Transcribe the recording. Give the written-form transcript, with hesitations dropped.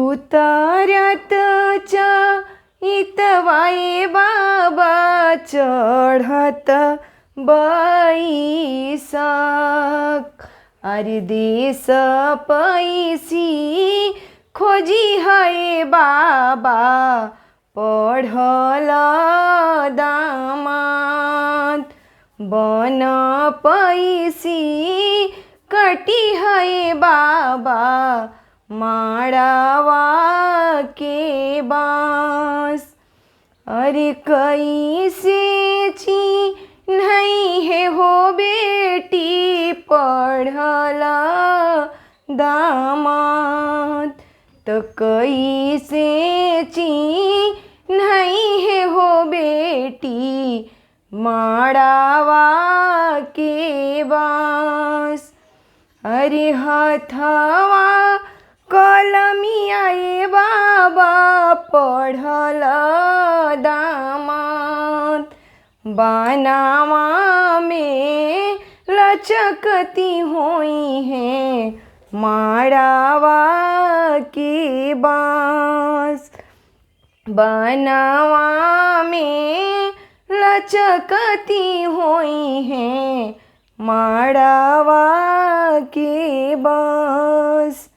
उतरत चैतवाए बाबा चढ़त बैसाख। अरे देश पैसी खोजी है बाबा पढ़ल दामाद। बन पैसी कटी है बाबा माड़ावा के बाँस। अरे कैसे नहीं है हो बेटी पढ़ल दामाद। तो कैसे नहीं है हो बेटी माड़ावा के बाँस। अरे हथवा कलमिया बाबा पढ़ल दामाद। बनावा में लचकती हुई हैं माड़ावा के बाँस। बनावा में लचकती हुई हैं माड़ावा के बाँस।